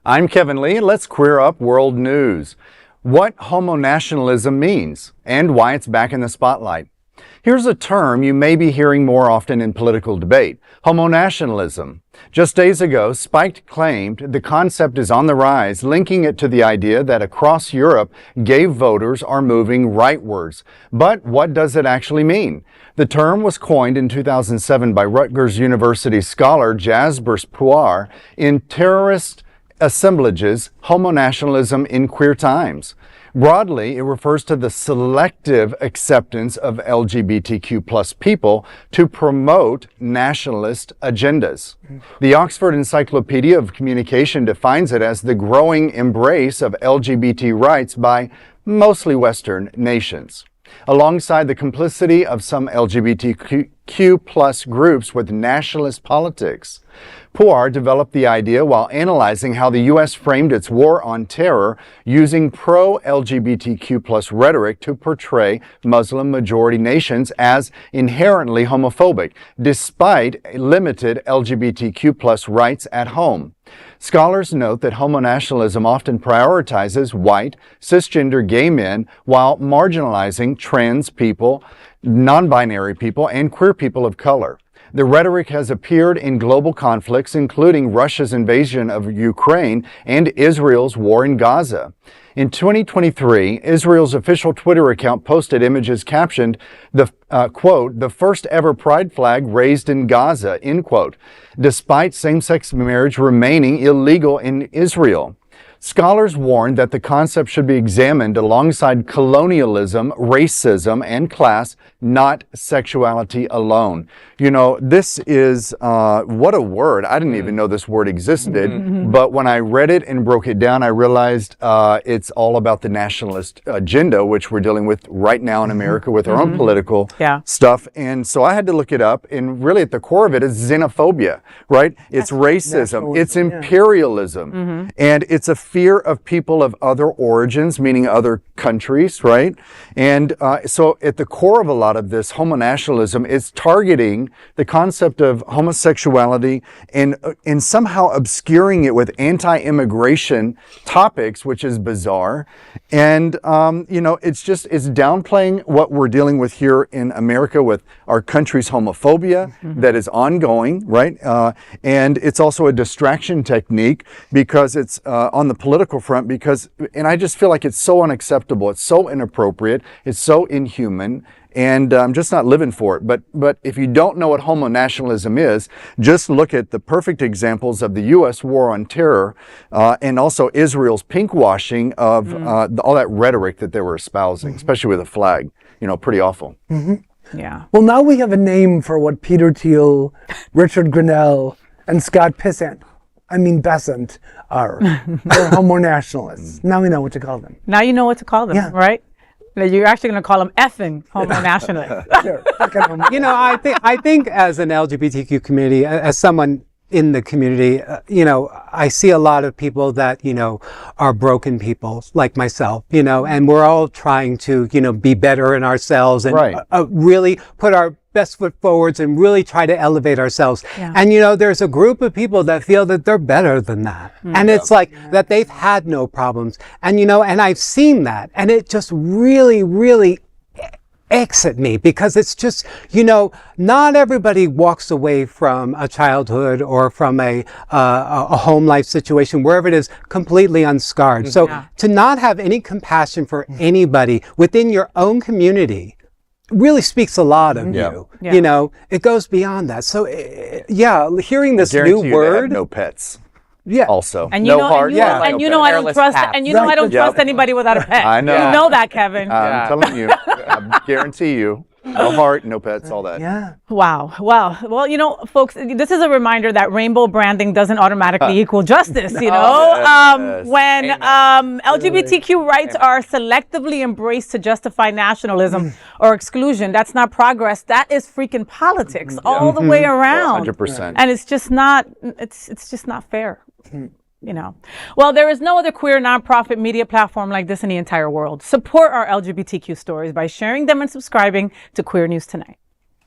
I'm Kevin Lee, and let's queer up world news. What homonationalism means and why it's back in the spotlight. Here's a term you may be hearing more often in political debate: homonationalism. Just days ago, Spiked claimed the concept is on the rise, linking it to the idea that across Europe, gay voters are moving rightwards. But what does it actually mean? The term was coined in 2007 by Rutgers University scholar Jasbir Puar in Terrorist Assemblages, Homonationalism in Queer Times. Broadly, it refers to the selective acceptance of LGBTQ plus people to promote nationalist agendas. The Oxford Encyclopedia of Communication defines it as the growing embrace of LGBT rights by mostly Western nations, alongside the complicity of some LGBTQ plus groups with nationalist politics. Puar developed the idea while analyzing how the U.S. framed its war on terror using pro-LGBTQ plus rhetoric to portray Muslim-majority nations as inherently homophobic, despite limited LGBTQ plus rights at home. Scholars note that homonationalism often prioritizes white, cisgender gay men while marginalizing trans people, non-binary people, and queer people of color. The rhetoric has appeared in global conflicts, including Russia's invasion of Ukraine and Israel's war in Gaza. In 2023, Israel's official Twitter account posted images captioned, quote, "the first ever pride flag raised in Gaza," end quote, despite same-sex marriage remaining illegal in Israel. Scholars warn that the concept should be examined alongside colonialism, racism, and class, not sexuality alone. You know, this is, what a word. I didn't even know this word existed, but when I read it and broke it down, I realized it's all about the nationalist agenda, which we're dealing with right now in America with our own political stuff. And so I had to look it up, and really at the core of it is xenophobia, right? It's racism, it's imperialism, and it's a fear of people of other origins, meaning other countries, right? And so at the core of a lot of this homonationalism is targeting the concept of homosexuality and somehow obscuring it with anti-immigration topics, which is bizarre. And, you know, it's downplaying what we're dealing with here in America with our country's homophobia that is ongoing, right? And it's also a distraction technique because it's on the political front and I just feel like it's so unacceptable. It's so inappropriate. It's so inhuman. And I'm just not living for it. But if you don't know what homonationalism is, just look at the perfect examples of the U.S. war on terror and also Israel's pinkwashing of all that rhetoric that they were espousing, especially with a flag. You know, pretty awful. Yeah. Well, now we have a name for what Peter Thiel, Richard Grinnell, and Scott Besant are. They're homonationalists. Now we know what to call them. Now you know what to call them, right? You're actually going to call them effing homonationalists. You know, I think as an LGBTQ community, as someone in the community, you know, I see a lot of people that, you know, are broken people like myself, you know, and we're all trying to, you know, be better in ourselves and really put our best foot forwards and really try to elevate ourselves. And, you know, there's a group of people that feel that they're better than that. And it's like that they've had no problems. And, you know, and I've seen that. And it just really, really aches at me because it's just, you know, not everybody walks away from a childhood or from a home life situation, wherever it is, completely unscarred. So to not have any compassion for anybody within your own community really speaks a lot of you. You know, it goes beyond that. So, hearing this new word. They have no pets. Also, and you no know, heart. And you know, I don't trust. And you know, I don't trust anybody without a pet. I know. You know that, Kevin. I'm telling you. I guarantee you. No heart, no pets, all that. Wow. Well, you know, folks, this is a reminder that rainbow branding doesn't automatically equal justice, you know? When LGBTQ rights are selectively embraced to justify nationalism or exclusion, that's not progress. That is freaking politics all the way around. 100%. And it's just not, it's just not fair. You know, well, there is no other queer nonprofit media platform like this in the entire world. Support our LGBTQ stories by sharing them and subscribing to Queer News Tonight.